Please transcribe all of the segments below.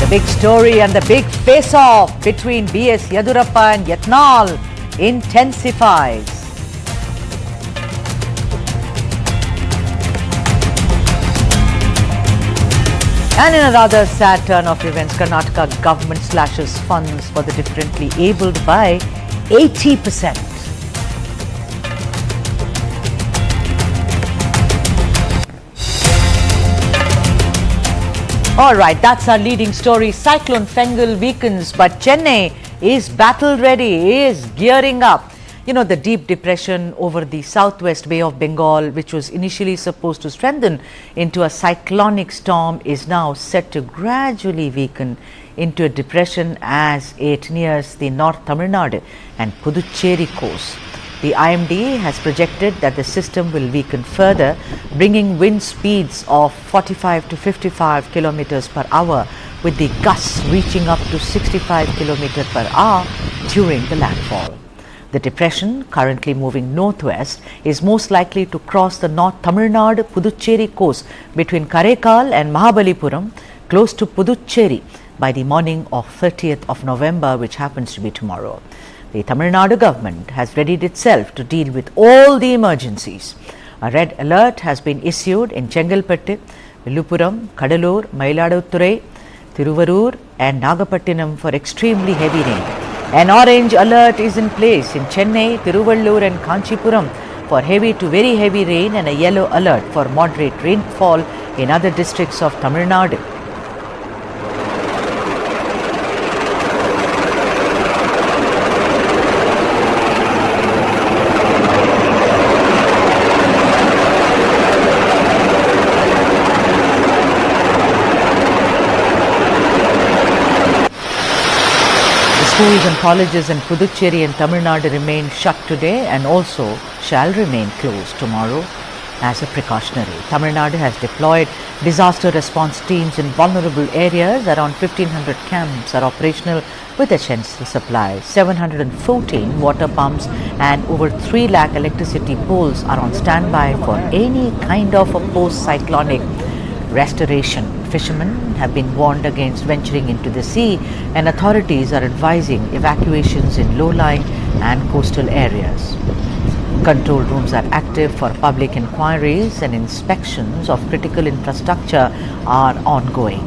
The big story and the big face-off between BS Yediyurappa and Yatnal intensifies. And in a rather sad turn of events, Karnataka government slashes funds for the differently abled by 80%. All right, that's our leading story. Cyclone Fengal weakens, but Chennai is battle ready, is gearing up. You know, the deep depression over the southwest Bay of Bengal, which was initially supposed to strengthen into a cyclonic storm, is now set to gradually weaken into a depression as it nears the North Tamil Nadu and Puducherry coast. The IMD has projected that the system will weaken further, bringing wind speeds of 45 to 55 kilometers per hour, with the gusts reaching up to 65 kilometers per hour during the landfall. The depression, currently moving northwest, is most likely to cross the North Tamil Nadu Puducherry coast between Karaikal and Mahabalipuram, close to Puducherry, by the morning of 30th of November, which happens to be tomorrow. The Tamil Nadu government has readied itself to deal with all the emergencies. A red alert has been issued in Chengalpattu, Villupuram, Kadalur, Mayiladuthurai, Thiruvarur and Nagapattinam for extremely heavy rain. An orange alert is in place in Chennai, Tiruvallur and Kanchipuram for heavy to very heavy rain, and a yellow alert for moderate rainfall in other districts of Tamil Nadu. Schools and colleges in Puducherry and Tamil Nadu remain shut today and also shall remain closed tomorrow as a precautionary. Tamil Nadu has deployed disaster response teams in vulnerable areas. Around 1,500 camps are operational with essential supplies. 714 water pumps and over 3 lakh electricity poles are on standby for any kind of a post-cyclonic restoration. Fishermen have been warned against venturing into the sea, and authorities are advising evacuations in low-lying and coastal areas. Control rooms are active for public inquiries, and inspections of critical infrastructure are ongoing.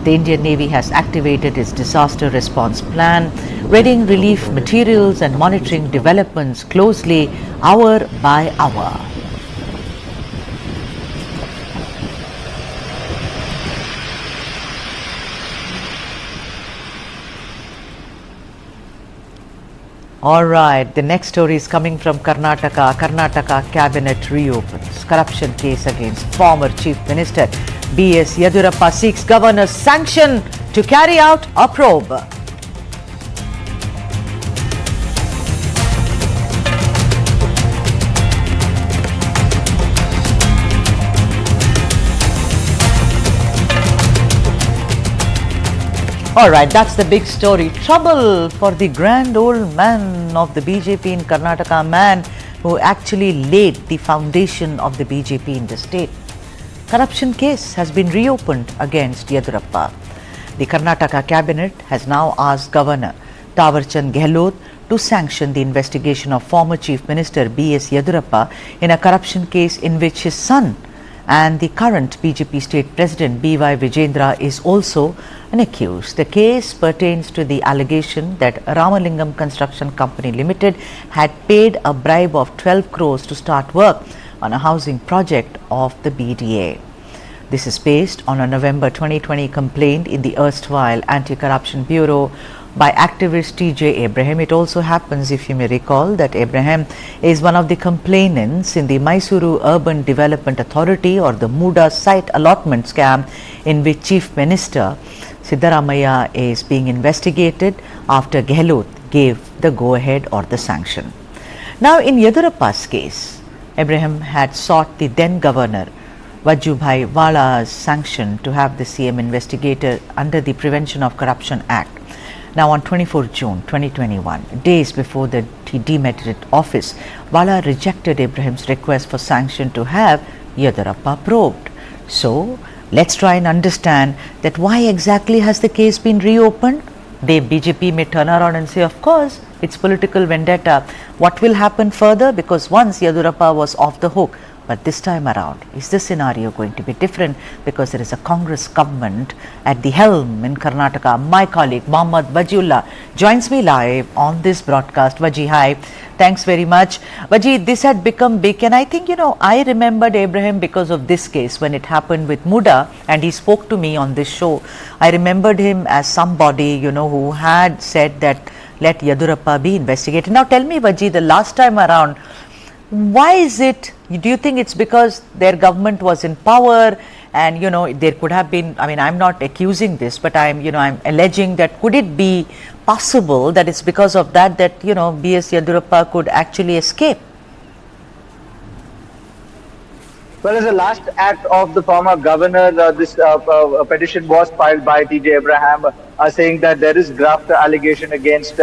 The Indian Navy has activated its disaster response plan, readying relief materials and monitoring developments closely hour by hour. All right, the next story is coming from Karnataka. Karnataka Cabinet reopens. Corruption case against former Chief Minister BS Yediyurappa seeks governor's sanction to carry out a probe. All right, that's the big story. Trouble for the grand old man of the BJP in Karnataka, man who actually laid the foundation of the BJP in the state. Corruption case has been reopened against Yediyurappa. The Karnataka Cabinet has now asked Governor Thawarchand Gehlot to sanction the investigation of former Chief Minister BS Yediyurappa in a corruption case in which his son and the current BJP state president B.Y. Vijendra is also an accused. The case pertains to the allegation that Ramalingam Construction Company Limited had paid a bribe of 12 crores to start work on a housing project of the BDA. This is based on a November 2020 complaint in the erstwhile Anti-Corruption Bureau by activist T.J. Abraham. It also happens, if you may recall, that Abraham is one of the complainants in the Mysuru Urban Development Authority or the MUDA site allotment scam, in which Chief Minister Siddaramaiah is being investigated after Gehlot gave the go-ahead or the sanction. Now, in Yediyurappa's case, Abraham had sought the then governor Vajubhai Vala's sanction to have the CM investigated under the Prevention of Corruption Act. Now, on 24 June 2021, days before he demitted office, Vala rejected Abraham's request for sanction to have Yediyurappa probed. So, Let's try and understand that why exactly has the case been reopened. The BJP may turn around and say, of course, it's political vendetta. What will happen further? Because once Yediyurappa was off the hook, but this time around, is the scenario going to be different? Because there is a Congress government at the helm in Karnataka. My colleague Mohammad Wajiullah joins me live on this broadcast. Waji, hi. Thanks very much. Waji, this had become big, and I think, I remembered Abraham because of this case when it happened with Muda, and he spoke to me on this show. I remembered him as somebody, who had said that let Yediyurappa be investigated. Now tell me, Waji, the last time around, why is it, do you think it's because their government was in power and there could have been, I'm not accusing this, but I'm alleging that could it be possible that it's because of that BS Yediyurappa could actually escape? Well, as a last act of the former governor, this petition was filed by T.J. Abraham saying that there is graft allegation against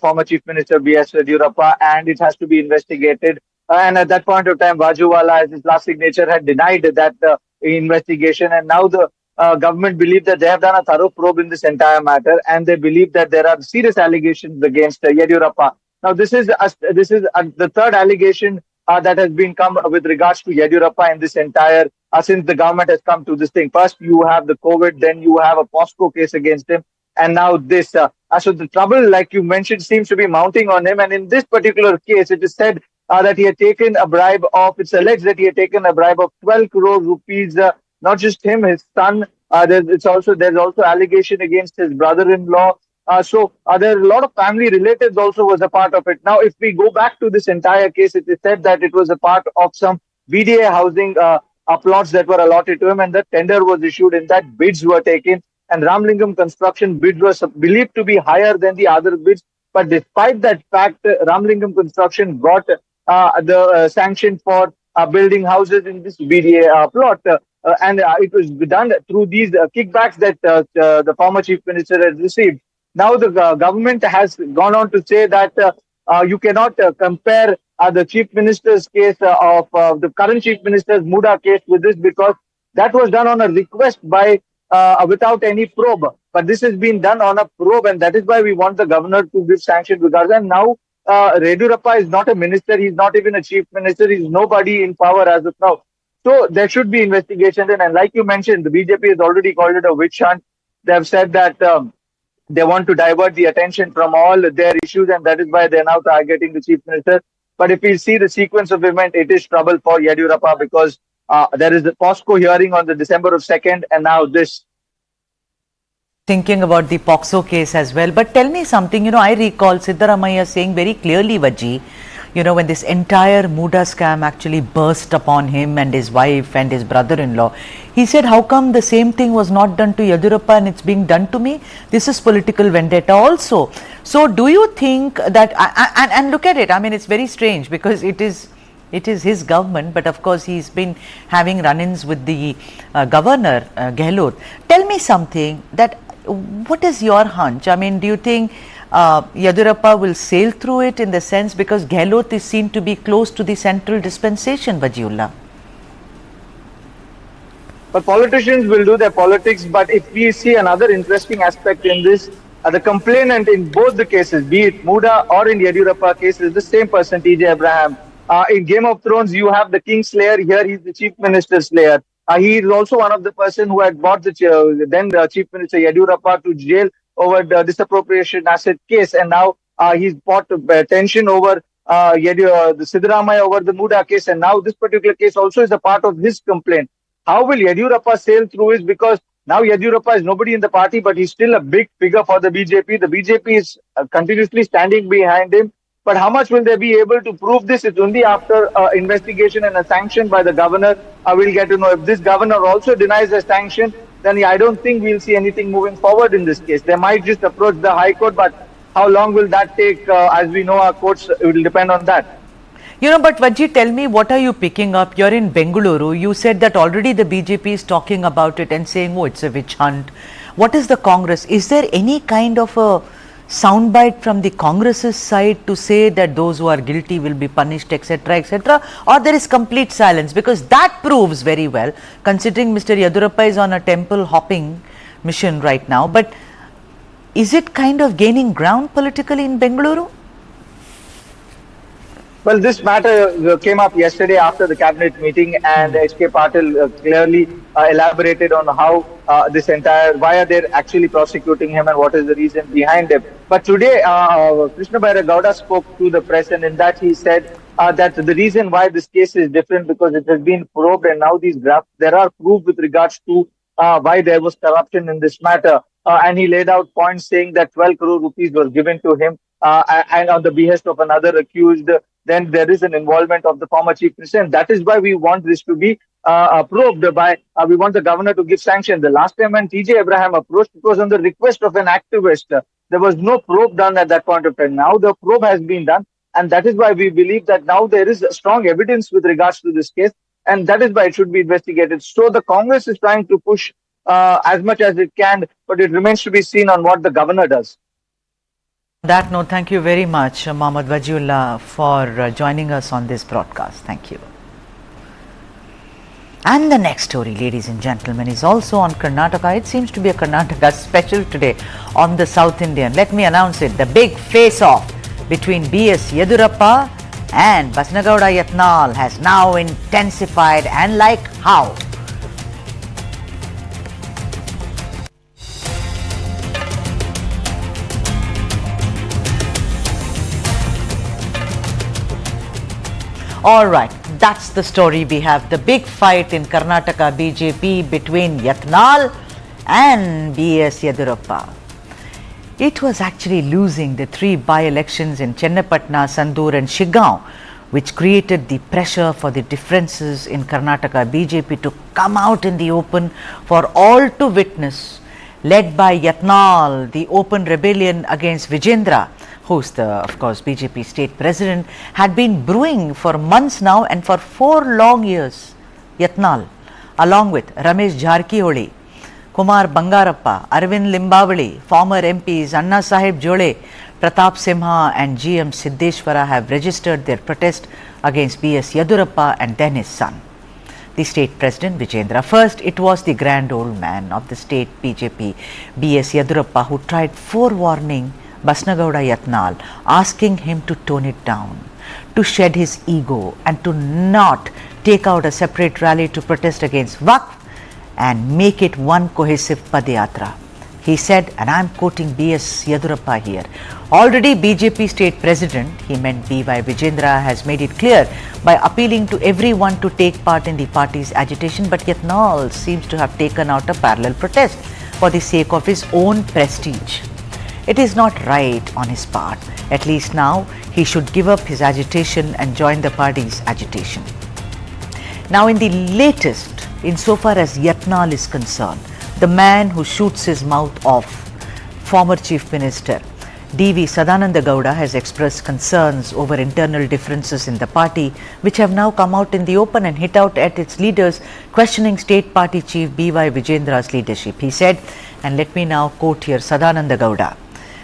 former Chief Minister BS Yediyurappa and it has to be investigated. And at that point of time, Wajiullah, as his last signature, had denied that investigation. And now the government believe that they have done a thorough probe in this entire matter and they believe that there are serious allegations against Yediyurappa. Now, this is the third allegation that has been come with regards to Yediyurappa in this entire, since the government has come to this thing. First, you have the COVID, then you have a POSCO case against him, and now this. So the trouble, like you mentioned, seems to be mounting on him. And in this particular case, it is said that he had taken a bribe of, it's alleged that he had taken a bribe of 12 crore rupees, not just him, his son. There's also allegation against his brother-in-law. So there are a lot of family relatives also was a part of it. Now, if we go back to this entire case, it is said that it was a part of some VDA housing plots that were allotted to him, and the tender was issued, and that bids were taken. And Ramlingam Construction bid was believed to be higher than the other bids. But despite that fact, Ramlingam Construction got the sanction for building houses in this VDA plot. And it was done through these kickbacks that the former Chief Minister has received. Now the government has gone on to say that you cannot compare the Chief Minister's case of the current Chief Minister's Muda case with this because that was done on a request by without any probe. But this has been done on a probe, and that is why we want the governor to give sanction regards. And now Yediyurappa is not a minister, he's not even a chief minister, he's nobody in power as of now. So there should be investigation. And like you mentioned, the BJP has already called it a witch hunt. They have said that they want to divert the attention from all their issues, and that is why they are now targeting the chief minister. But if we see the sequence of events, it is trouble for Yediyurappa because there is the POSCO hearing on the December 2nd, and now this. Thinking about the POXO case as well. But tell me something, I recall Siddaramaiah saying very clearly, Vaji, when this entire Muda scam actually burst upon him and his wife and his brother-in-law, he said, how come the same thing was not done to Yediyurappa and it's being done to me? This is political vendetta also. So do you think that, and look at it, it's very strange because it is his government, but of course he's been having run-ins with the governor, Gehlot. Tell me something, that what is your hunch? Do you think Yediyurappa will sail through it in the sense because Gehlot is seen to be close to the central dispensation, Wajiullah? But politicians will do their politics. But if we see another interesting aspect in this, the complainant in both the cases, be it Muda or in Yediyurappa case, is the same person, T.J. Abraham. In Game of Thrones, you have the king slayer. Here, he's the chief minister slayer. He is also one of the person who had brought the then Chief Minister Yediyurappa to jail over the disappropriation asset case, and now he's brought tension over the Siddaramaiah over the Muda case, and now this particular case also is a part of his complaint. How will Yediyurappa sail through it? Because now Yediyurappa is nobody in the party, but he's still a big figure for the BJP. The BJP is continuously standing behind him. But how much will they be able to prove this? It's only after investigation and a sanction by the governor we'll get to know. If this governor also denies a sanction, then I don't think we'll see anything moving forward in this case. They might just approach the High Court, but how long will that take? As we know, our courts, it will depend on that. But Vaji, tell me, what are you picking up? You're in Bengaluru. You said that already the BJP is talking about it and saying, oh, it's a witch hunt. What is the Congress? Is there any kind of a soundbite from the Congress's side to say that those who are guilty will be punished, etc., or there is complete silence? Because that proves very well, considering Mr. Yediyurappa is on a temple hopping mission right now. But is it kind of gaining ground politically in Bengaluru? Well, this matter came up yesterday after the cabinet meeting, and H.K. Patil clearly elaborated on how why are they actually prosecuting him and what is the reason behind it. But today, Krishna Gowda spoke to the press, and in that he said that the reason why this case is different because it has been probed, and now these drafts, there are proof with regards to why there was corruption in this matter. And he laid out points saying that 12 crore rupees was given to him and on the behest of another accused. Then there is an involvement of the former chief minister. And that is why we want this to be probed by, we want the governor to give sanction. The last time when TJ Abraham approached, it was on the request of an activist. There was no probe done at that point of time. Now the probe has been done. And that is why we believe that now there is strong evidence with regards to this case. And that is why it should be investigated. So the Congress is trying to push as much as it can, but it remains to be seen on what the governor does. On that note, thank you very much, Mohammad Wajiullah, for joining us on this broadcast. Thank you. And the next story, ladies and gentlemen, is also on Karnataka. It seems to be a Karnataka special today on the South Indian. Let me announce it. The big face-off between BS Yediyurappa and Basnagowda Yatnal has now intensified, and like how? All right, that's the story we have. The big fight in Karnataka BJP between Yatnal and BS Yediyurappa. It was actually losing the 3 by-elections in Chennai, Sandur and Shiggaon, which created the pressure for the differences in Karnataka BJP to come out in the open for all to witness. Led by Yatnal, the open rebellion against Vijendra, who's the, of course, BJP state president, had been brewing for months now, and for 4 long years. Yatnal, along with Ramesh Jarkiholi, Kumar Bangarappa, Arvind Limbavali, former MPs Anna Sahib Jole, Pratap Simha and GM Siddeshwara have registered their protest against BS Yediyurappa and then his son, the state president Vijendra. First, it was the grand old man of the state BJP, BS Yediyurappa, who tried forewarning Basnagowda Yatnal, asking him to tone it down, to shed his ego and to not take out a separate rally to protest against Waqf and make it one cohesive Padayatra. He said, and I am quoting BS Yediyurappa here, already BJP state president, he meant B.Y. Vijendra, has made it clear by appealing to everyone to take part in the party's agitation, but Yatnal seems to have taken out a parallel protest for the sake of his own prestige. It is not right on his part. At least now he should give up his agitation and join the party's agitation. Now, in the latest, insofar as Yatnal is concerned, the man who shoots his mouth off, former Chief Minister D.V. Sadananda Gowda, has expressed concerns over internal differences in the party, which have now come out in the open and hit out at its leaders, questioning state party chief B.Y. Vijendra's leadership. He said, and let me now quote here Sadananda Gowda,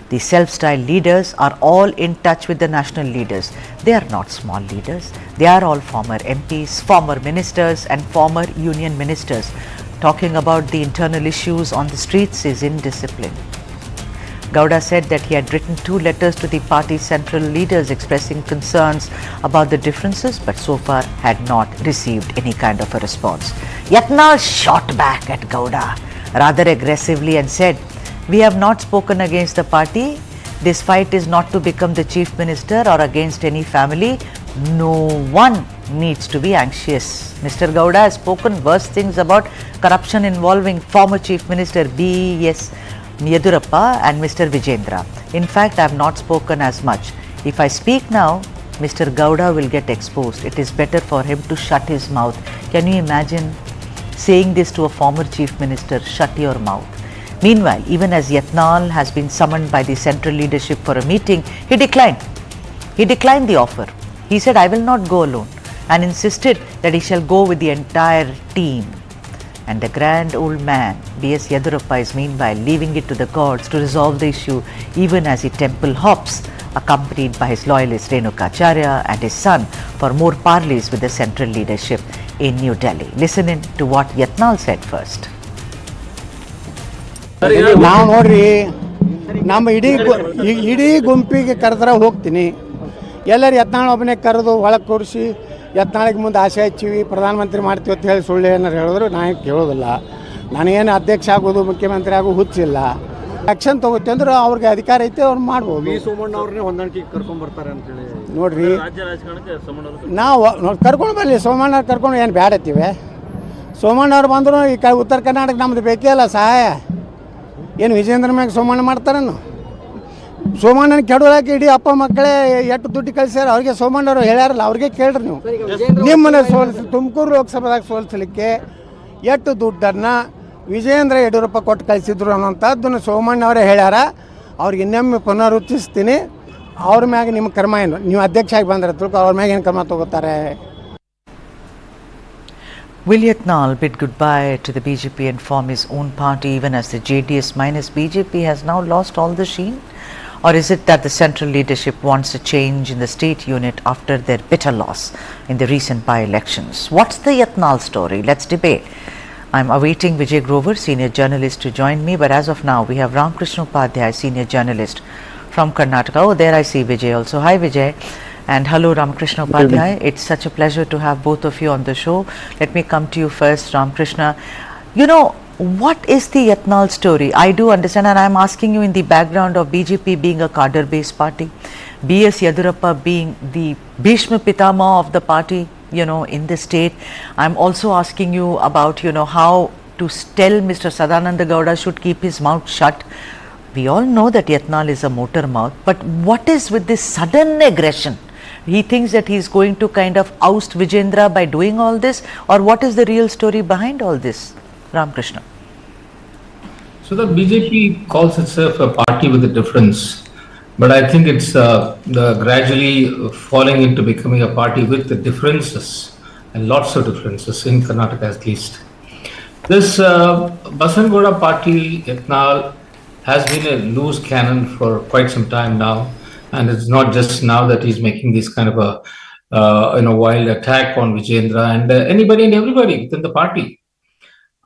the self-styled leaders are all in touch with the national leaders. They are not small leaders. They are all former MPs, former ministers and former union ministers. Talking about the internal issues on the streets is indiscipline. Gowda said that he had written 2 letters to the party's central leaders expressing concerns about the differences, but so far had not received any kind of a response. Yatnal shot back at Gowda rather aggressively and said, "We have not spoken against the party. This fight is not to become the chief minister or against any family. No one needs to be anxious." Mr. Gowda has spoken worse things about corruption involving former chief minister B.S. Yediyurappa and Mr. Vijendra. In fact, I have not spoken as much. If I speak now, Mr. Gowda will get exposed. It is better for him to shut his mouth. Can you imagine saying this to a former chief minister? Shut your mouth. Meanwhile, even as Yatnal has been summoned by the central leadership for a meeting, he declined. He declined the offer. He said, "I will not go alone," and insisted that he shall go with the entire team. And the grand old man, BS Yediyurappa, is meanwhile leaving it to the gods to resolve the issue even as he temple hops, accompanied by his loyalist Renukacharya and his son for more parleys with the central leadership in New Delhi. Listen in to what Yatnal said first. ನಾವು ನೋಡ್ರಿ ನಮ್ಮ ಇಡೀ ಗುಂಪಿಗೆ ಕರೆದ್ರೆ ಹೋಗ್ತೀನಿ. ಎಲ್ಲರೂ ಯತ್ನಾಳ್ ಒಬ್ಬನೇ ಕರೆದು ಒಳಗೆ ಕೂರಿಸಿ ಯತ್ನಾಳಿಗೆ ಮುಂದೆ ಆಸೆ ಹಚ್ಚಿವಿ ಪ್ರಧಾನಮಂತ್ರಿ ಮಾಡ್ತೀವಿ ಅಂತ ಹೇಳಿ ಸುಳ್ಳು ಏನಾರು ಹೇಳಿದ್ರು ನಾನು ಕೇಳೋದಿಲ್ಲ. ನನಗೇನು ಅಧ್ಯಕ್ಷ ಆಗೋದು ಮುಖ್ಯಮಂತ್ರಿ ಆಗೋದು ಹುಚ್ಚಿಲ್ಲ. ಆ್ಯಕ್ಷನ್ ತೊಗೋತೀವಿ ಅಂದ್ರೆ ಅವ್ರಿಗೆ ಅಧಿಕಾರ ಐತೆ ಅವ್ರು ಮಾಡ್ಬೋದು. ಸೋಮಣ್ಣ ಅವ್ರನ್ನೇ ಹೊಂದಾಣಿಕೆ ಕರ್ಕೊಂಡು ಬರ್ತಾರೆ ಅಂತೇಳಿ ನೋಡ್ರಿ ನಾವು ಕರ್ಕೊಂಡು ಬರಲಿ. ಸೋಮಣ್ಣ ಕರ್ಕೊಂಡು ಏನು ಬ್ಯಾಡತ್ತೀವಿ. ಸೋಮಣ್ಣವ್ರು ಬಂದರು ಈ ಉತ್ತರ ಕರ್ನಾಟಕ ನಮ್ಮದು ಬೇಕೇ ಅಲ್ಲ ಸಹಾಯ. ಏನು ವಿಜೇಂದ್ರ ಮ್ಯಾಗ ಸೋಮಣ್ಣ ಮಾಡ್ತಾರೇನು? ಸೋಮಣ್ಣನ ಕೆಡೋದಾಕೆ ಇಡೀ ಅಪ್ಪ ಮಕ್ಕಳೇ ಎಷ್ಟು ದುಡ್ಡು ಕಳಿಸ್ಯಾರ. ಅವ್ರಿಗೆ ಸೋಮಣ್ಣವ್ರು ಹೇಳ್ಯಾರಲ್ಲ, ಅವ್ರಿಗೆ ಕೇಳ್ರಿ ನೀವು. ನಿಮ್ಮನ್ನ ತುಮಕೂರು ಲೋಕಸಭಾದಾಗ ಸೋಲಿಸಲಿಕ್ಕೆ ಎಷ್ಟು ದುಡ್ಡನ್ನು ವಿಜೇಂದ್ರ ಯಡಿಯೂರಪ್ಪ ಕೊಟ್ಟು ಕಳಿಸಿದ್ರು ಅನ್ನೋಂಥದ್ದನ್ನು ಸೋಮಣ್ಣವರೇ ಹೇಳ್ಯಾರ. ಅವ್ರಿಗೆ ಇನ್ನೊಮ್ಮೆ ಪುನರುಚ್ಚಿಸ್ತೀನಿ. ಅವ್ರ ಮ್ಯಾಗ ನಿಮ್ಮ ಕ್ರಮ ಏನು? ನೀವು ಅಧ್ಯಕ್ಷ ಆಗಿ ಬಂದ್ರೆ ತಿಳ್ಕೊ ಅವ್ರ ಮ್ಯಾಗ ಏನು ಕ್ರಮ ತಗೋತಾರೆ? Will Yatnal bid goodbye to the BJP and form his own party even as the JDS minus BJP has now lost all the sheen? Or is it that the central leadership wants a change in the state unit after their bitter loss in the recent by-elections? What's the Yatnal story? Let's debate. I'm awaiting Vijay Grover, senior journalist, to join me, but as of now we have Ramkrishna Upadhyay, senior journalist from Karnataka. Oh, there I see Vijay also. Hi Vijay. And hello Ramkrishna Upadhyay. It's such a pleasure to have both of you on the show. Let me come to you first, Ramkrishna. You know, what is the Yatnal story? I do understand, and I'm asking you in the background of BJP being a cadre-based party, BS Yediyurappa being the Bhishma Pitama of the party, you know, in the state. I'm also asking you about, you know, how to tell Mr. Sadananda Gowda should keep his mouth shut. We all know that Yatnal is a motor mouth, but what is with this sudden aggression? He thinks that he's going to kind of oust Vijendra by doing all this, or what is the real story behind all this? Ramkrishna. So the BJP calls itself a party with a difference, but I think it's gradually falling into becoming a party with the differences, and lots of differences in Karnataka at least. This Basangouda party, Yatnal, has been a loose cannon for quite some time now. And it's not just now that he's making this kind of a wild attack on Vijendra and anybody and everybody within the party.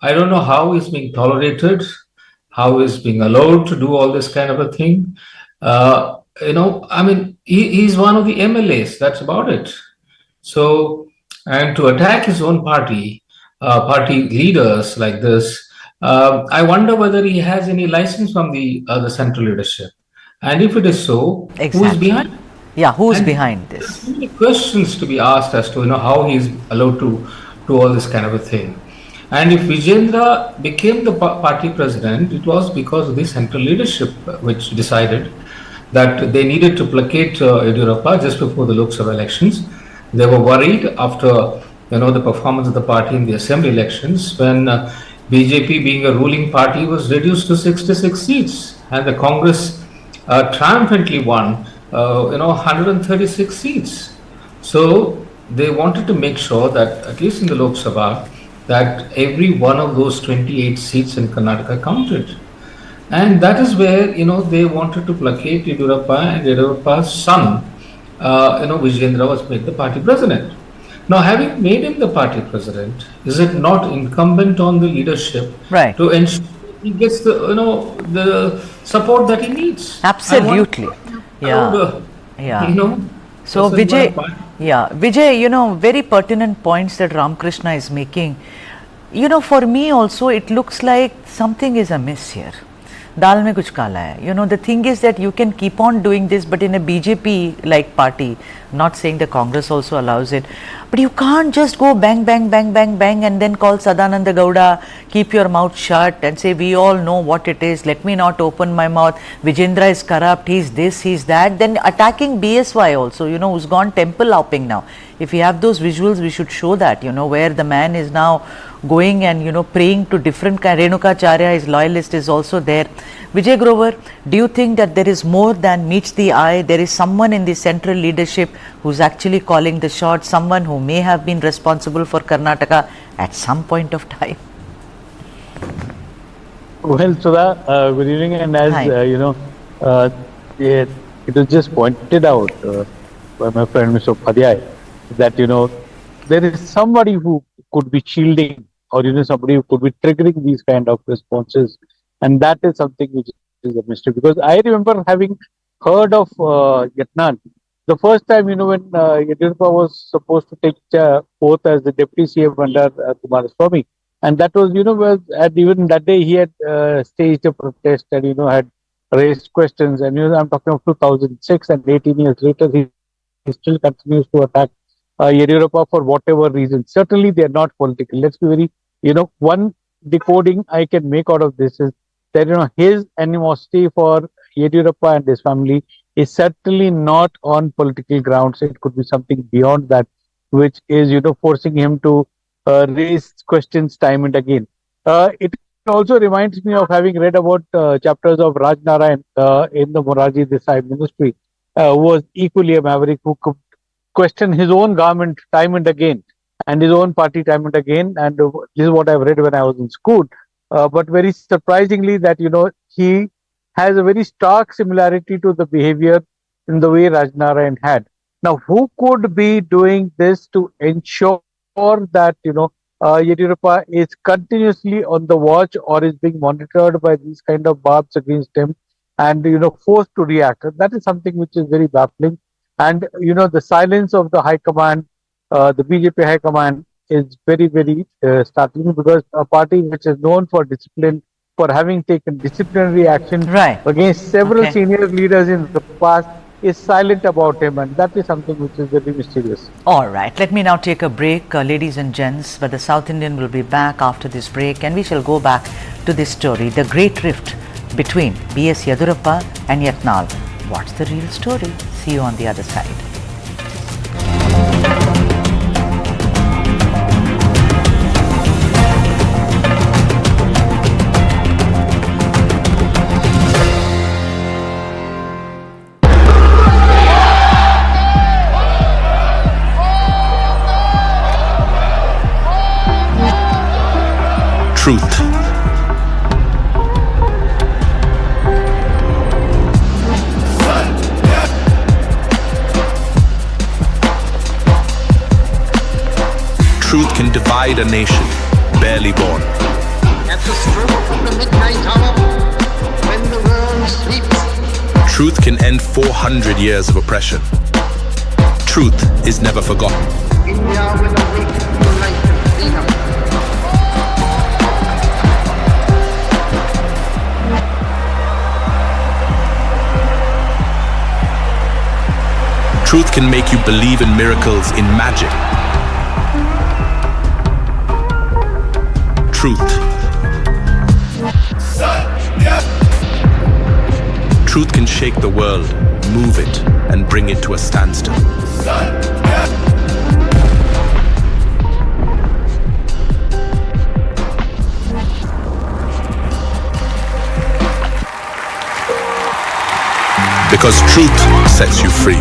I don't know how he's being tolerated, how he's being allowed to do all this kind of a thing. I mean, he's one of the MLAs, that's about it. So, and to attack his own party, party leaders like this, I wonder whether he has any license from the central leadership. And if it is so, exactly. Who is behind? Yeah, who is behind this? There are many questions to be asked as to how he is allowed to do all this kind of a thing. And if Vijendra became the party president, it was because of the central leadership which decided that they needed to placate Yediyurappa just before the Lok Sabha elections. They were worried after the performance of the party in the assembly elections when BJP, being a ruling party, was reduced to 66 seats, and the Congress triumphantly won 136 seats. So they wanted to make sure that at least in the Lok Sabha that every one of those 28 seats in Karnataka counted, and that is where they wanted to placate Yediyurappa, and Yediyurappa's son Vijendra was made the party president. Now, having made him the party president, is it not incumbent on the leadership to ensure he gets the support that he needs? Absolutely. So Vijay, very pertinent points that Ramkrishna is making. For me also it looks like something is amiss here. Dal mein kuch kala hai. The thing is that you can keep on doing this, but in a BJP like party, not saying the Congress also allows it, but you can't just go bang, bang, bang, bang, bang and then call Sadananda Gowda, keep your mouth shut and say, we all know what it is, let me not open my mouth, Vijendra is corrupt, he's this, he's that, then attacking BSY also, who's gone temple hopping now. If we have those visuals, we should show that, where the man is now going and praying to different Renukacharya, his loyalist, is also there. Vijay Grover, do you think that there is more than meets the eye? There is someone in the central leadership who's actually calling the shots, someone who may have been responsible for Karnataka at some point of time? Well, Sudha, good evening. And as Hi. it was just pointed out by my friend Mr. Padhyay that there is somebody who could be shielding, or somebody who could be triggering these kind of responses, and that is something which is a mystery. Because I remember having heard of Yatnal the first time when Yediyurappa was supposed to take oath as the deputy CM under Kumaraswamy. And that was, at even that day he had staged a protest and, had raised questions. And, I'm talking of 2006, and 18 years later, he still continues to attack Yediyurappa for whatever reason. Certainly, they are not political. Let's be very, one decoding I can make out of this is that, his animosity for Yediyurappa and his family is certainly not on political grounds. It could be something beyond that, which is, forcing him to raise questions time and again. It also reminds me of having read about chapters of Raj Narayan in the Morarji Desai ministry, who was equally a maverick who could question his own government time and again, and his own party time and again. And this is what I've read when I was in school. But very surprisingly, that he has a very stark similarity to the behavior in the way Raj Narayan had. Now, who could be doing this to ensure that Yediyurappa is continuously on the watch or is being monitored by these kind of barbs against him and forced to react? That is something which is very baffling. And the silence of the High Command, the BJP High Command, is very, very startling, because a party which is known for discipline, for having taken disciplinary action against several senior leaders in the past, is silent about him, and that is something which is very mysterious. All right, let me now take a break, ladies and gents, but the South Indian will be back after this break, and we shall go back to this story, the great rift between BS Yediyurappa and Yatnal. What's the real story? See you on the other side. Truth. Truth can divide a nation, barely born. At the stroke of the midnight hour, when the world sleeps, Truth can end 400 years of oppression. Truth is never forgotten. India will awake to life and freedom. Truth can make you believe in miracles, in magic. Truth. Truth can shake the world, move it, and bring it to a standstill. Because truth sets you free.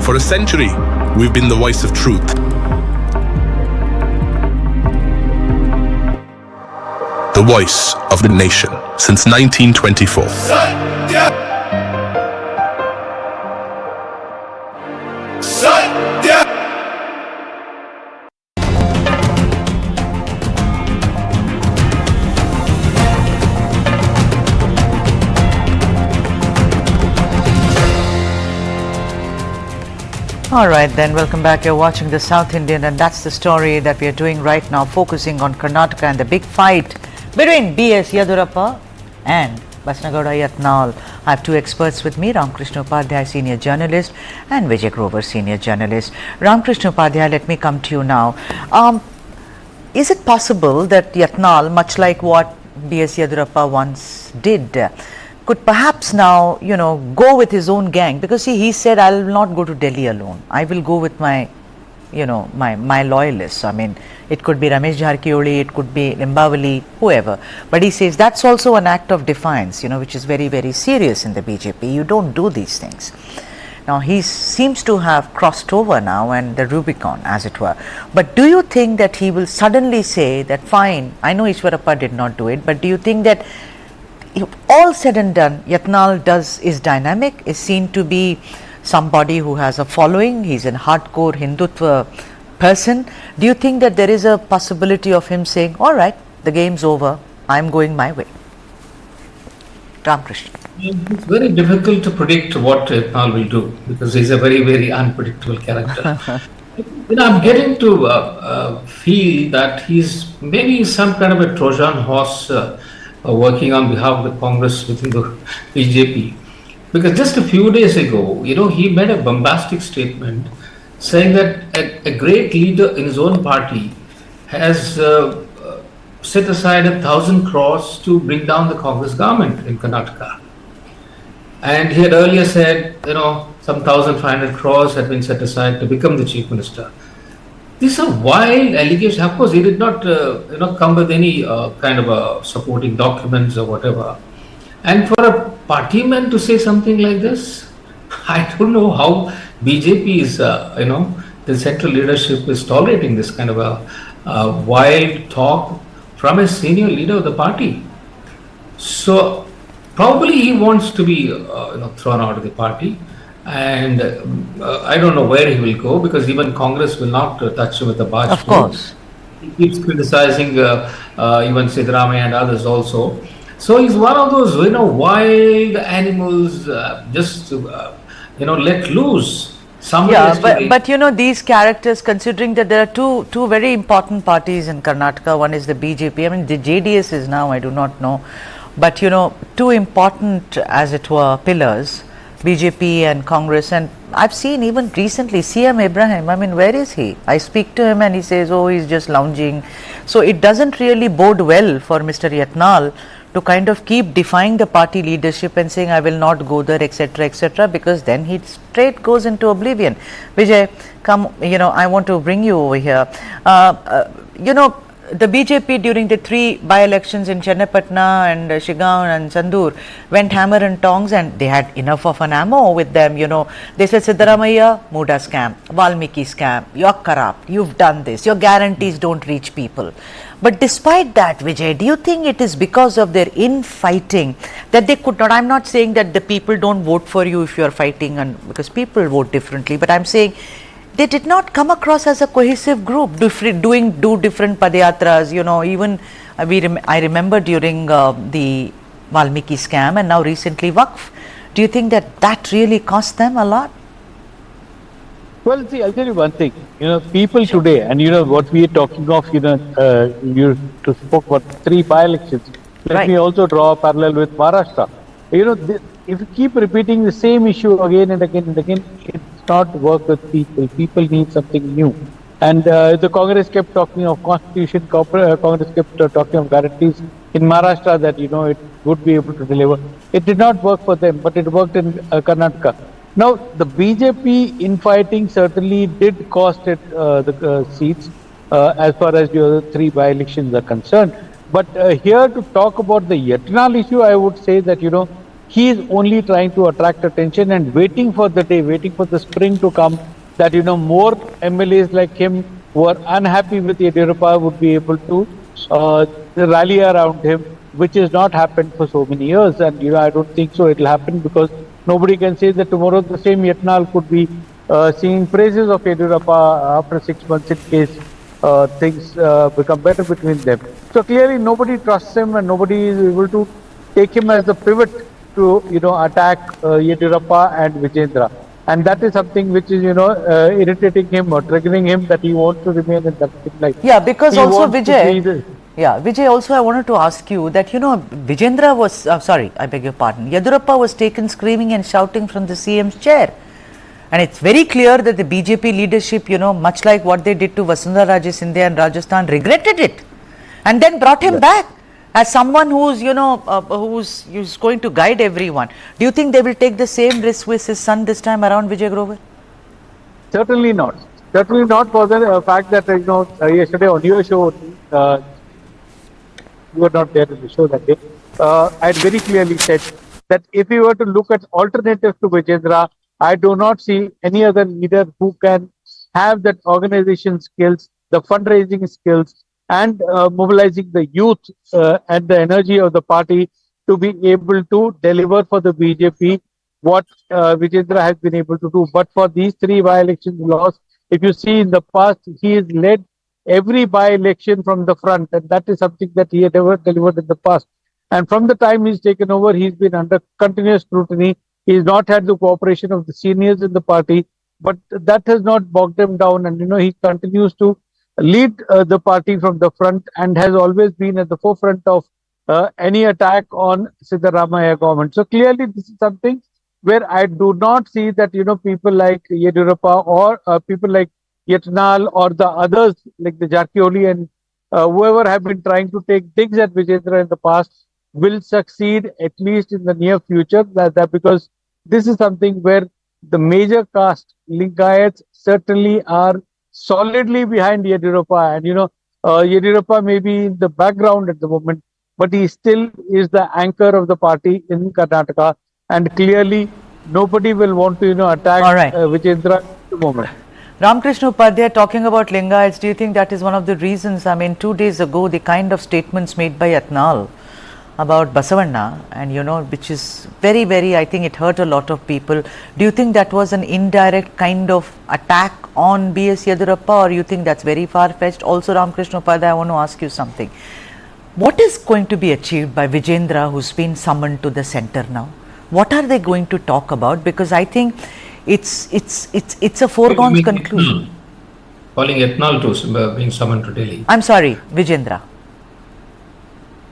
For a century, we've been the voice of truth. The voice of the nation since 1924. All right, then, welcome back. You're watching the South Indian, and that's the story that we are doing right now, focusing on Karnataka and the big fight between BS Yediyurappa and Yatnal. I have two experts with me, Ramkrishna Upadhyay, senior journalist, and Vijay Grover, senior journalist. Ramkrishna Upadhyay, let me come to you now. Is it possible that Yatnal, much like what BS Yediyurappa once did, could perhaps now, go with his own gang? Because see, he said, I'll not go to Delhi alone. I will go with my my loyalists. I mean, it could be Ramesh Jarkioli, it could be Limbavali, whoever. But he says that's also an act of defiance, which is very, very serious in the BJP. You don't do these things. Now, he seems to have crossed over now and the Rubicon, as it were. But do you think that he will suddenly say that, fine, I know Yediyurappa did not do it, but do you think that if all said and done, Yatnal is dynamic, is seen to be somebody who has a following, he's a hardcore Hindutva person. Do you think that there is a possibility of him saying, all right, the game's over, I'm going my way? Ramkrishna. It's very difficult to predict what Yatnal will do because he's a very, very unpredictable character. I'm getting to feel that he's maybe some kind of a Trojan horse working on behalf of the Congress within the BJP. Because just a few days ago, he made a bombastic statement saying that a great leader in his own party has set aside 1,000 crores to bring down the Congress government in Karnataka. And he had earlier said, some 1,500 crores had been set aside to become the chief minister. These are wild allegations. Of course, he did not, come with any kind of supporting documents or whatever. And for a party man to say something like this, I don't know how BJP is, the central leadership is tolerating this kind of a wild talk from a senior leader of the party. So probably he wants to be, thrown out of the party. And I don't know where he will go because even Congress will not touch him with a barge. Of course. He keeps criticizing even Siddaramaiah and others also. So he's one of those, wild animals just, let loose. But these characters, considering that there are two very important parties in Karnataka, one is the BJP, I mean the JDS is now, I do not know, but two important, as it were, pillars, BJP and Congress. And I've seen even recently CM Ibrahim, I mean, where is he? I speak to him and he says, oh, he's just lounging. So it doesn't really bode well for Mr. Yatnal to kind of keep defying the party leadership and saying I will not go there, etc., because then he straight goes into oblivion. Vijay, come, I want to bring you over here. The BJP during the 3 by-elections in Chennai, and Shigaon and Sandur went hammer and tongs, and they had enough of an ammo with them. They said, Siddaramaiah, Muda scam, Valmiki scam, you're corrupt, you've done this, your guarantees don't reach people. But despite that, Vijay, do you think it is because of their infighting that they could not? I'm not saying that the people don't vote for you if you're fighting, and because people vote differently, but I'm saying they did not come across as a cohesive group, do different padayatras, even I remember during the Valmiki scam and now recently Waqf. Do you think that really cost them a lot? Well, see, I'll tell you one thing. People today, and what we are talking of, you spoke about 3 by-elections. Let me also draw a parallel with Maharashtra. If you keep repeating the same issue again and again and again, it's not work with people. People need something new. And the Congress kept talking of constitution, Congress kept talking of guarantees in Maharashtra that, it would be able to deliver. It did not work for them, but it worked in Karnataka. Now, the BJP infighting certainly did cost it the seats as far as the 3 by-elections are concerned. But here to talk about the Yatnal issue, I would say that, he is only trying to attract attention and waiting for the day, waiting for the spring to come that, more MLAs like him who are unhappy with Yediyurappa would be able to rally around him, which has not happened for so many years. And, I don't think so it will happen because nobody can say that tomorrow the same Yatnal could be singing praises of Yediyurappa after 6 months in case things become better between them. So clearly nobody trusts him and nobody is able to take him as the pivot to, attack Yediyurappa and Vijendra. And that is something which is, irritating him or triggering him that he wants to remain in that life. Yeah, because also Vijay, Vijay, also I wanted to ask you that, Vijendra was, I beg your pardon, Yediyurappa was taken screaming and shouting from the CM's chair. And it's very clear that the BJP leadership, much like what they did to Vasundhara Raje Scindia and Rajasthan, regretted it and then brought him back as someone who's, who's going to guide everyone. Do you think they will take the same risk with his son this time around, Vijay Grover? Certainly not. Certainly not for the fact that, yesterday on your show, you were not there in the show that day. I had very clearly said that if we were to look at alternatives to Vijendra, I do not see any other leader who can have that organization skills, the fundraising skills, and mobilizing the youth and the energy of the party to be able to deliver for the BJP what Vijendra has been able to do. But for these three by-elections lost, if you see in the past, he has led every by-election from the front, and that is something that he had never delivered in the past. And from the time he's taken over, he's been under continuous scrutiny. He's not had the cooperation of the seniors in the party, but that has not bogged him down. And he continues to lead the party from the front and has always been at the forefront of any attack on Siddaramaiah government. So clearly, this is something where I do not see that people like Yediyurappa or people like Yatnal or the others like the Jarkioli and whoever have been trying to take digs at Vijendra in the past will succeed at least in the near future. That because this is something where the major caste Lingayats certainly are solidly behind Yediyurappa, and Yediyurappa may be in the background at the moment, but he still is the anchor of the party in Karnataka, and clearly nobody will want to attack Vijendra at the moment. Ramakrishna Upadhyay, talking about Lingayats, do you think that is one of the reasons? I mean, 2 days ago, the kind of statements made by Yatnal about Basavanna, and which is very, very, I think it hurt a lot of people. Do you think that was an indirect kind of attack on BS Yediyurappa, or you think that's very far-fetched? Also, Ramakrishna Upadhyay, I want to ask you something. What is going to be achieved by Vijendra, who's been summoned to the center now? What are they going to talk about? Because I think it's a foregone conclusion. Calling Yatnal to being summoned to Delhi. I'm sorry, Vijendra.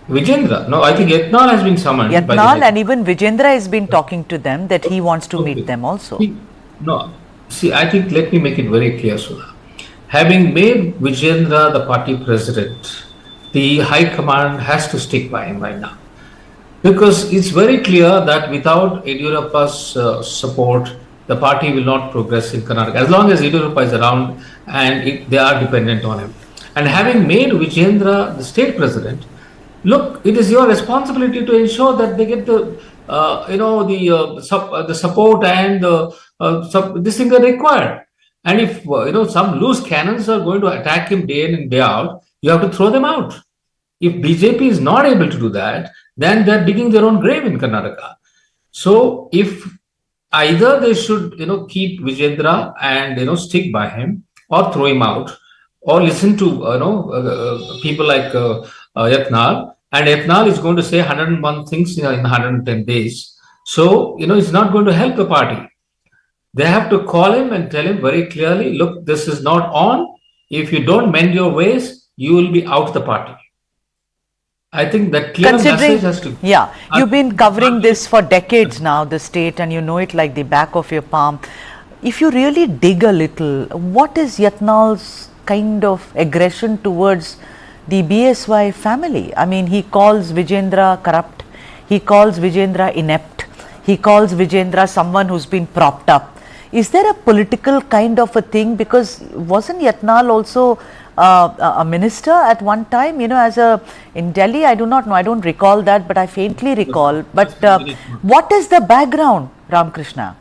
Vijendra? No, I think Yatnal has been summoned. Yatnal, and even Vijendra has been talking to them that he wants to meet them also. See, I think, let me make it very clear, Sudha. Having made Vijendra the party president, the High Command has to stick by him right now. Because it's very clear that without Yediyurappa's support, the party will not progress in Karnataka. As long as Yediyurappa is around and they are dependent on him. And having made Vijendra the state president, look, it is your responsibility to ensure that they get the support and this thing that required. And if some loose cannons are going to attack him day in and day out, you have to throw them out. If BJP is not able to do that, then they are digging their own grave in Karnataka. So if either they should keep Vijendra and stick by him, or throw him out, or listen to people like Yatnal. And Yatnal is going to say 101 things in 110 days. So, it's not going to help the party. They have to call him and tell him very clearly, look, this is not on. If you don't mend your ways, you will be out the party. I think that clear message has to... Yeah, you've been covering this for decades now, the state, and you know it like the back of your palm. If you really dig a little, what is Yatnal's kind of aggression towards the BSY family? I mean, he calls Vijendra corrupt, he calls Vijendra inept, he calls Vijendra someone who's been propped up. Is there a political kind of a thing? Because wasn't Yatnal also a minister at one time, in Delhi? I do not know, I don't recall that, but I faintly recall. But what is the background, Ramakrishna?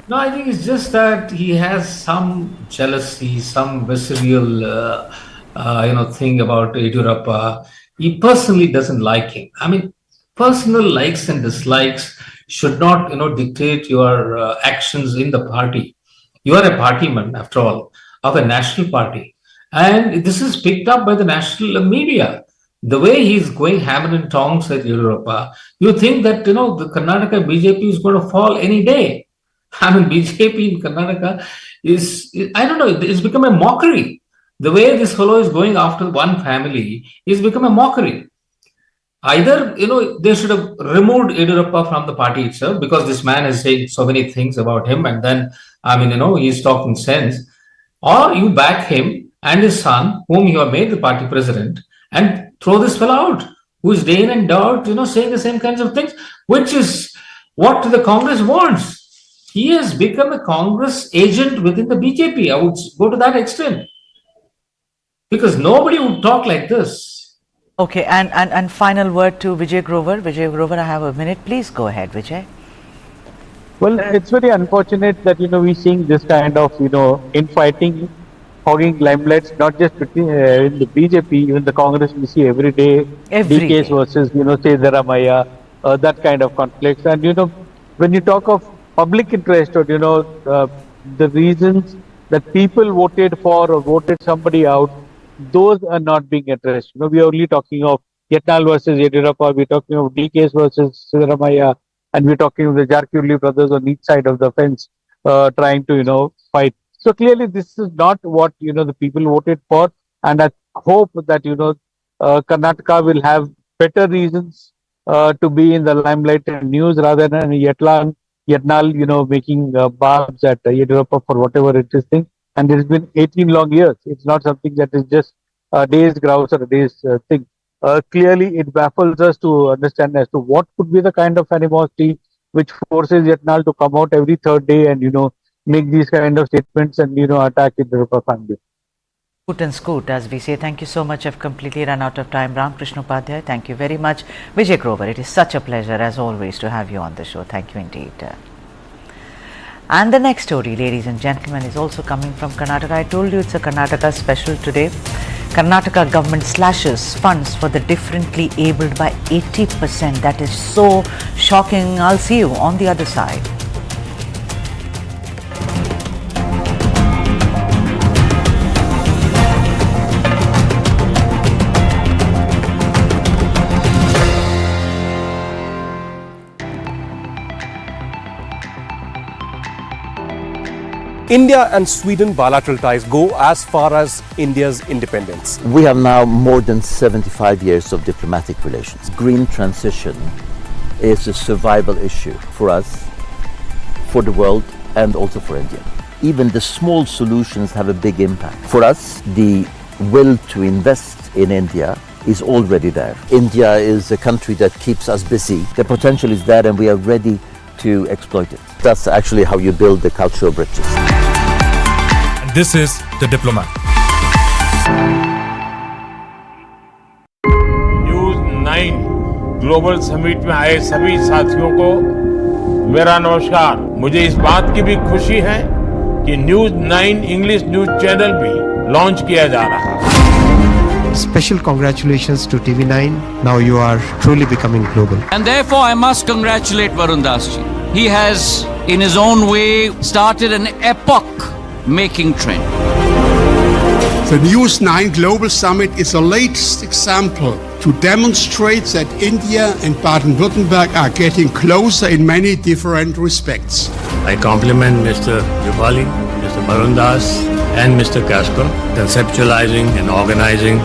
No, I think it's just that he has some jealousy, some visceral thing about Yediyurappa. He personally doesn't like him. I mean, personal likes and dislikes should not, dictate your actions in the party. You are a partyman, after all, of a national party. And this is picked up by the national media. The way he's going hammer and tongs at Yediyurappa, you think that, the Karnataka BJP is going to fall any day. I mean, BJP in Karnataka is, I don't know, it's become a mockery. The way this fellow is going after one family is become a mockery. Either, they should have removed Yediyurappa from the party itself, because this man has said so many things about him, and then, he's talking sense. Or you back him and his son, whom you have made the party president, and throw this fellow out, who is day in and day out, saying the same kinds of things, which is what the Congress wants. he has become a Congress agent within the BJP. I would go to that extent. Because nobody would talk like this. Okay, and final word to Vijay Grover. Vijay Grover, I have a minute. Please go ahead, Vijay. Well, it's very unfortunate that, we're seeing this kind of, infighting, hogging limelights, not just between in the BJP, even the Congress we see every day, Every DKs day. versus, Sridharamaiah, that kind of conflicts. And, when you talk of public interest or, the reasons that people voted for or voted somebody out, those are not being addressed. We are only talking of Yatnal versus Yediyurappa, we're talking of DKs versus Sridharamaiah, and we're talking of the Jarkuli brothers on each side of the fence trying to, fight. So clearly this is not what, the people voted for. And I hope that, Karnataka will have better reasons to be in the limelight and news rather than Yatnal, making barbs at Yediyurappa for whatever it is thing. And it has been 18 long years. It's not something that is just a day's grouse or a day's thing. Clearly, it baffles us to understand as to what could be the kind of animosity which forces Yatnal to come out every third day and, make these kind of statements and, attack Yediyurappa family. Scoot and scoot, as we say. Thank you so much. I've completely run out of time. Ram Krishna Upadhyay, thank you very much. Vijay Grover, it is such a pleasure as always to have you on the show. Thank you indeed. And the next story, ladies and gentlemen, is also coming from Karnataka. I told you it's a Karnataka special today. Karnataka government slashes funds for the differently abled by 80%. That is so shocking. I'll see you on the other side. India and Sweden bilateral ties go as far as India's independence. We have now more than 75 years of diplomatic relations. Green transition is a survival issue for us, for the world, and also for India. Even the small solutions have a big impact. For us, the will to invest in India is already there. India is a country that keeps us busy. The potential is there and we are ready to exploit it. That's actually how you build the cultural bridges. This is The Diplomat. News 9 global summit में आए सभी साथियों को मेरा नमस्कार। मुझे इस बात की भी खुशी है कि न्यूज़ 9 इंग्लिश न्यूज़ चैनल भी लॉन्च किया जा रहा है। Special congratulations to TV9. Now you are truly becoming global. And therefore I must congratulate Varun Das ji. He has, in his own way, started an epoch-making trend. The News 9 Global Summit is the latest example to demonstrate that India and Baden-Württemberg are getting closer in many different respects. I compliment Mr. Jubali, Mr. Varun Das, and Mr. Kasper conceptualizing and organizing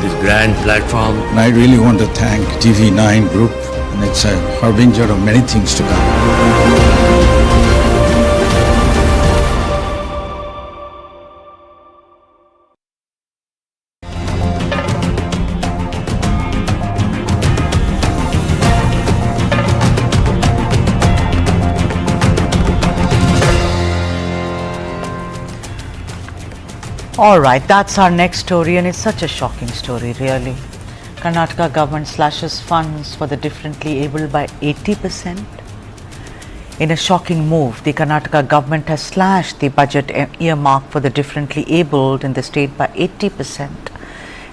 this grand platform. And I really want to thank TV9 Group, and it's a harbinger of many things to come. Alright, that's our next story, and it's such a shocking story, really. Karnataka government slashes funds for the differently abled by 80%. In a shocking move, the Karnataka government has slashed the budget earmark for the differently abled in the state by 80%.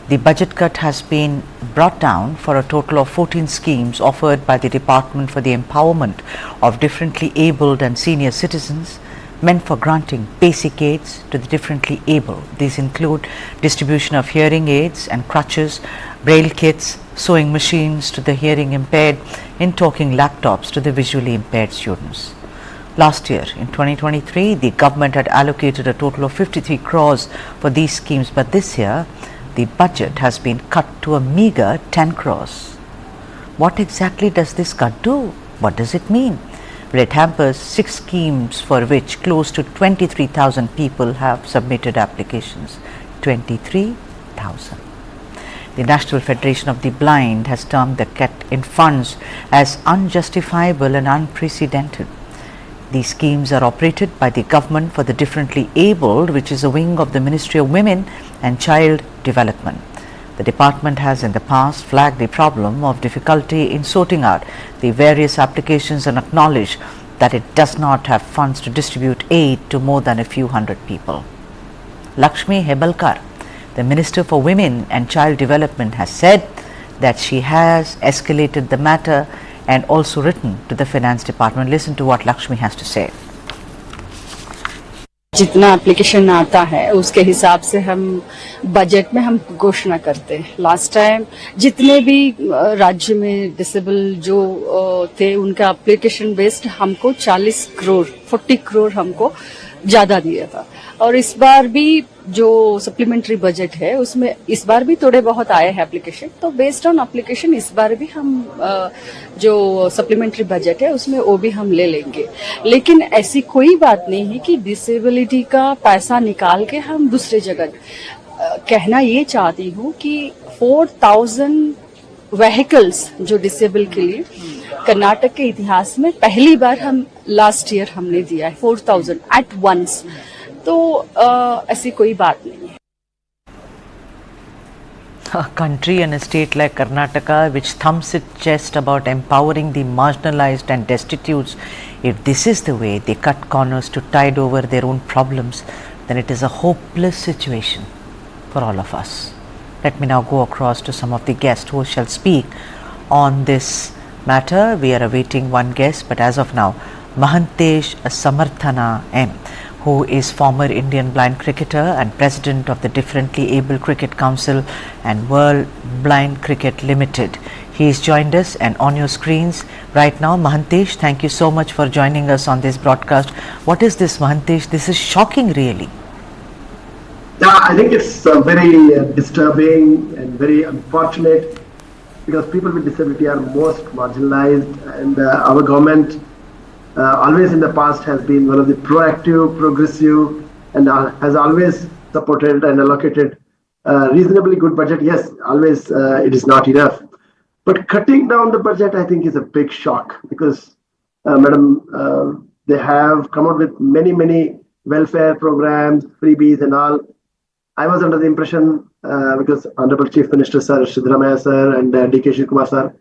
The budget cut has been brought down for a total of 14 schemes offered by the Department for the Empowerment of Differently Abled and Senior Citizens, meant for granting basic aids to the differently able. These include distribution of hearing aids and crutches, braille kits, sewing machines to the hearing impaired, in-talking laptops to the visually impaired students. Last year, in 2023, the government had allocated a total of 53 crores for these schemes, but this year, the budget has been cut to a meager 10 crores. What exactly does this cut do? What does it mean? Well, it hampers 6 schemes for which close to 23,000 people have submitted applications. 23,000. The National Federation of the Blind has termed the cut in funds as unjustifiable and unprecedented. These schemes are operated by the government for the differently abled, which is a wing of the Ministry of Women and Child Development. The department has in the past flagged the problem of difficulty in sorting out the various applications and acknowledged that it does not have funds to distribute aid to more than a few hundred people. Lakshmi Hebalkar, the Minister for Women and Child Development, has said that she has escalated the matter and also written to the Finance Department. Listen to what Lakshmi has to say. जितना application आता है उसके हिसाब से हम budget में हम घोषणा करते हैं। लास्ट टाइम जितने भी राज्य में डिसेबल जो थे उनका एप्लीकेशन बेस्ड हमको 40 करोड़ हमको ज्यादा दिया था। और इस बार भी जो सप्लीमेंट्री बजट है उसमें इस बार भी थोड़े बहुत आए हैं एप्लीकेशन, तो बेस्ड ऑन एप्लीकेशन इस बार भी हम जो सप्लीमेंट्री बजट है उसमें वो भी हम ले लेंगे। लेकिन ऐसी कोई बात नहीं है कि डिसेबिलिटी का पैसा निकाल के हम दूसरे जगह, कहना ये चाहती हूँ कि 4000 व्हीकल्स जो डिसेबल के लिए कर्नाटक के इतिहास में पहली बार हम लास्ट ईयर हमने दिया है 4000 एट वंस, तो ऐसी कोई बात नहीं है। A country and a state like Karnataka, which thumps its chest about empowering the marginalized and destitutes, if this is the way they cut corners to tide over their own problems, then it is a hopeless situation for all of us. Let me now go across to some of the guests who shall speak on this matter. We are awaiting one guest, but as of now, Mahantesh Samarthana M., who is former Indian blind cricketer and president of the Differently Abled Cricket Council and World Blind Cricket Limited. He has joined us and on your screens right now. Mahantesh, thank you so much for joining us on this broadcast. What is this, Mahantesh? This is shocking, really. Yeah, I think it's very disturbing and very unfortunate because people with disability are most marginalized, and our government always in the past has been one of the proactive, progressive, and has always supported and allocated reasonably good budget. Yes, always it is not enough. But cutting down the budget, I think, is a big shock because, madam, they have come out with many welfare programs, freebies and all. I was under the impression, because Honorable Chief Minister Sir Siddaramaiah Sir and D.K. Shivakumar Sir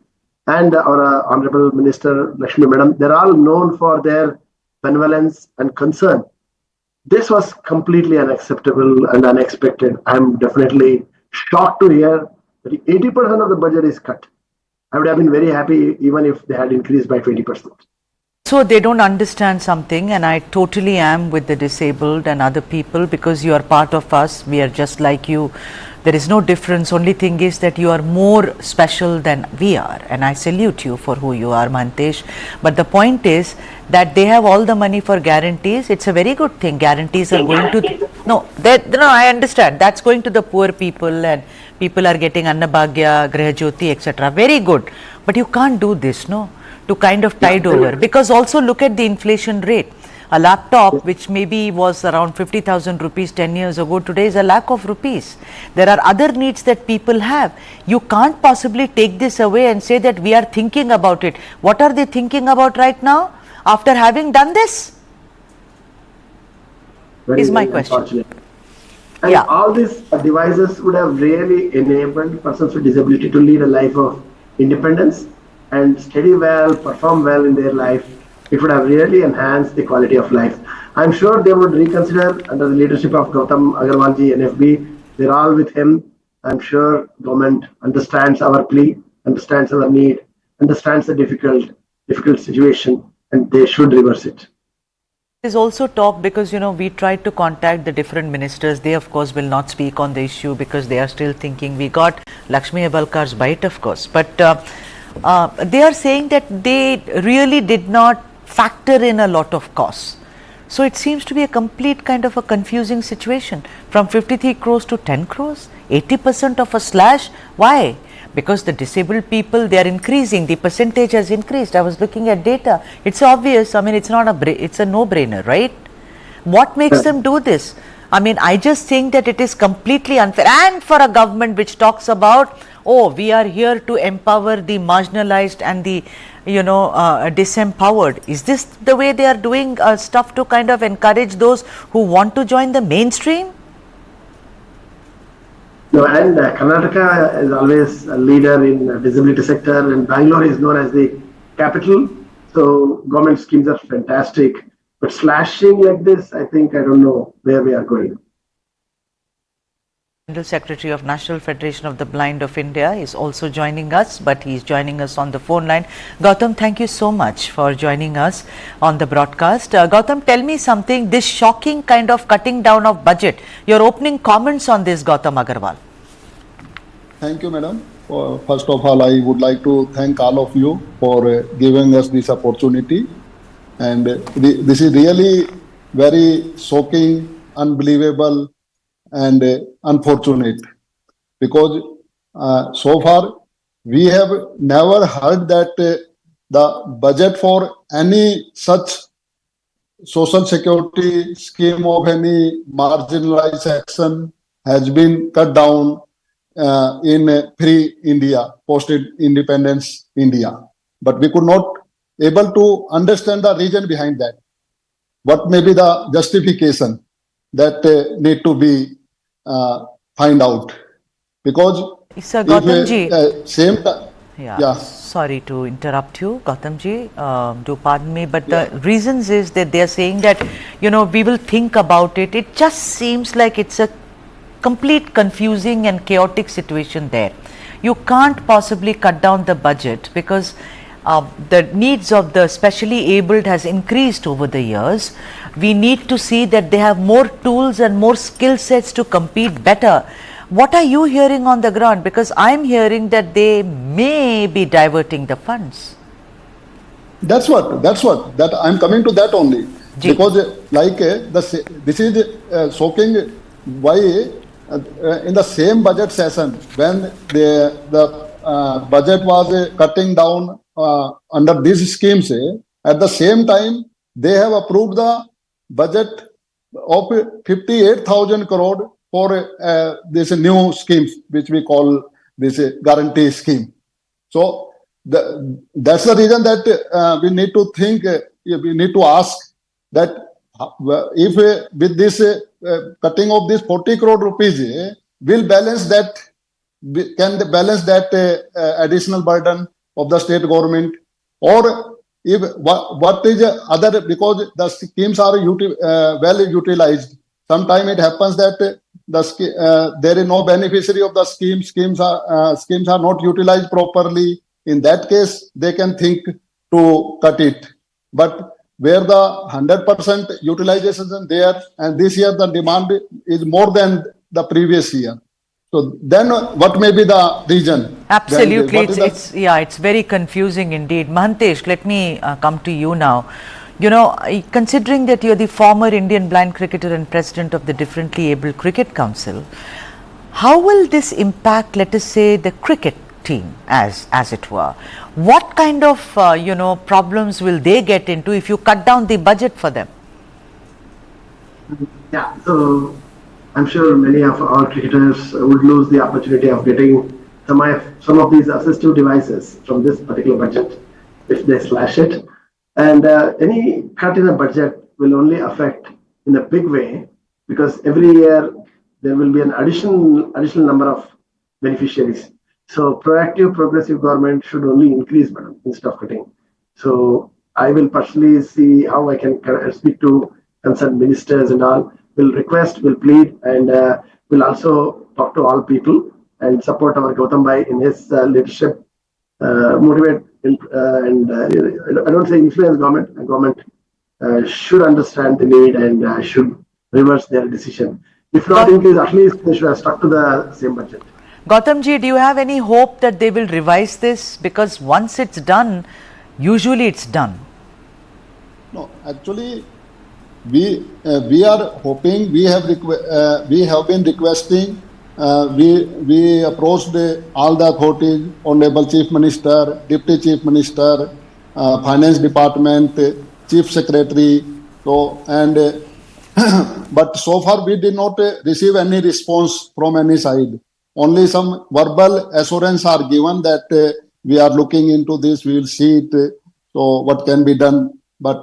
and our Honorable Minister Lakshmi Madam, they're all known for their benevolence and concern. This was completely unacceptable and unexpected. I'm definitely shocked to hear that 80% of the budget is cut. I would have been very happy even if they had increased by 20%. So they don't understand something, and I totally am with the disabled and other people because you are part of us. We are just like you. There is no difference. Only thing is that you are more special than we are, and I salute you for who you are, Mahantesh. But the point is that they have all the money for guarantees. It's a very good thing. Guarantees are going to no, I understand. That's going to the poor people, and people are getting Annabhagya, Grihajyoti, etc. Very good. But you can't do this, no? To kind of tide over, because also look at the inflation rate. A laptop which maybe was around 50,000 rupees 10 years ago, today is a lakh of rupees. There are other needs that people have. You can't possibly take this away and say that we are thinking about it. What are they thinking about right now after having done this? Is my question. And all these devices would have really enabled persons with disability to lead a life of independence and study well, perform well in their life. It would have really enhanced the quality of life. I'm sure they would reconsider under the leadership of Gautam Agarwalji, NFB. They're all with him. I'm sure government understands our plea, understands our need, understands the difficult situation, and they should reverse it. There's also talk because, you know, we tried to contact the different ministers. They, of course, will not speak on the issue because they are still thinking. We got Lakshmi Hebalkar's bite, of course, but they are saying that they really did not factor in a lot of costs. So it seems to be a complete kind of a confusing situation. From 53 crores to 10 crores, 80% of a slash. Why? Because the disabled people, they are increasing. The percentage has increased. I was looking at data. It's obvious. I mean, it's not it's a no-brainer, right? What makes them do this? I mean, I just think that it is completely unfair. And for a government which talks about, oh, we are here to empower the marginalized and the disempowered. Is this the way they are doing stuff to kind of encourage those who want to join the mainstream? No, and Karnataka is always a leader in disability sector, and Bangalore is known as the capital. So government schemes are fantastic, but slashing like this, I don't know where we are going. General Secretary of National Federation of the Blind of India is also joining us, but he is joining us on the phone line. Gautam, thank you so much for joining us on the broadcast. Gautam, tell me something, this shocking kind of cutting down of budget, your opening comments on this, Gautam Agarwal. Thank you, madam. First of all, I would like to thank all of you for giving us this opportunity. And this is really very shocking, unbelievable, and unfortunate, because so far we have never heard that the budget for any such social security scheme of any marginalized section has been cut down in pre-India, post-independence India. But we could not able to understand the reason behind that. What may be the justification that need to be find out, because Sir Gautamji, sorry to interrupt you, Gautamji, do pardon me, but the reasons is that they are saying that, we will think about it. It just seems like it's a complete confusing and chaotic situation there. You can't possibly cut down the budget because the needs of the specially abled has increased over the years. We need to see that they have more tools and more skill sets to compete better. What are you hearing on the ground? Because I'm hearing that they may be diverting the funds. That's what I'm coming to that only. Because this is shocking. Why in the same budget session when the budget was cutting down under these schemes, at the same time they have approved the budget of 58,000 crore for this new schemes which we call this guarantee scheme. So that's the reason that we need to think, we need to ask that if with this cutting of this 40 crore rupees will balance that, can balance that additional burden of the state government, or if what is other, because the schemes are well utilized. Sometimes it happens that there is no beneficiary of the scheme. Schemes are not utilized properly. In that case, they can think to cut it. But where the 100% utilization is there, and this year the demand is more than the previous year. So then what may be the reason? Absolutely, it's very confusing indeed. Mahantesh, let me come to you now. Considering that you're the former Indian blind cricketer and president of the Differently Abled Cricket Council, how will this impact, let us say, the cricket team as it were? What kind of problems will they get into if you cut down the budget for them? Yeah, so I'm sure many of our cricketers would lose the opportunity of getting some of these assistive devices from this particular budget if they slash it. And any cut in the budget will only affect in a big way, because every year there will be an additional number of beneficiaries. So proactive, progressive government should only increase, madam, instead of cutting. So I will personally see how I can speak to concerned ministers and all. Will request, will plead, and will also talk to all people and support our Gautam Bhai in his leadership. Motivate and I don't say influence government. Government should understand the need and should reverse their decision. If not increase, at least they should have stuck to the same budget. Gautamji, do you have any hope that they will revise this? Because once it's done, usually it's done. No, actually, we are hoping. We have been requesting. We approached all the authorities, Honorable Chief Minister, Deputy Chief Minister, Finance Department, Chief Secretary. So but so far we did not receive any response from any side. Only some verbal assurance are given that we are looking into this, we will see it, so what can be done, but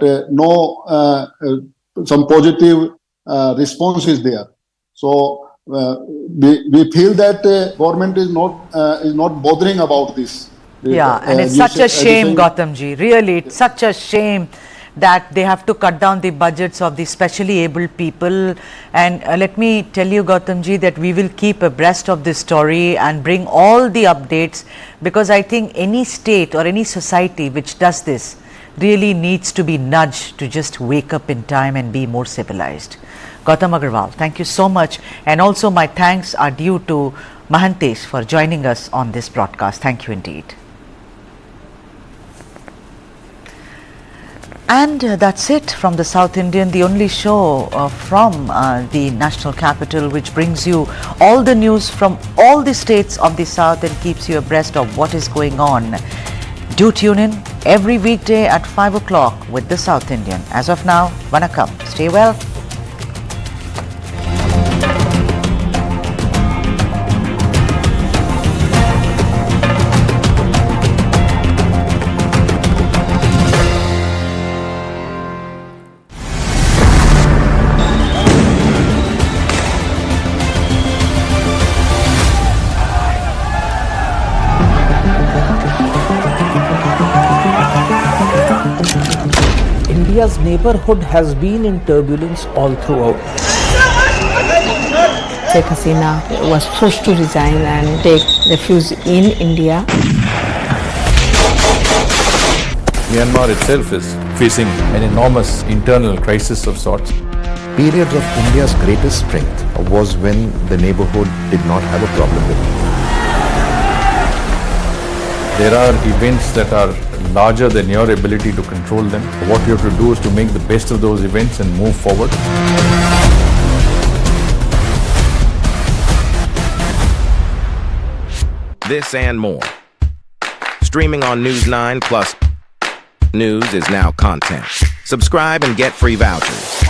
some positive response is there. So we feel that government is not bothering about this. Yeah, and it's such a shame, Gautamji. Really, it's such a shame that they have to cut down the budgets of the specially abled people. And let me tell you, Gautamji, that we will keep abreast of this story and bring all the updates, because I think any state or any society which does this really needs to be nudged to just wake up in time and be more civilized. Gautam Agarwal, thank you so much. And also my thanks are due to Mahantesh for joining us on this broadcast. Thank you indeed. And that's it from the South Indian, the only show from the national capital which brings you all the news from all the states of the South and keeps you abreast of what is going on. Do tune in every weekday at 5 o'clock with the South Indian. As of now, Vanakkam. Stay well. India's neighborhood has been in turbulence all throughout. Sheikh Hasina was forced to resign and take refuge in India. Myanmar itself is facing an enormous internal crisis of sorts. Periods of India's greatest strength was when the neighborhood did not have a problem with it. There are events that are larger than your ability to control them. What you have to do is to make the best of those events and move forward. This and more. Streaming on News 9 Plus. News is now content. Subscribe and get free vouchers.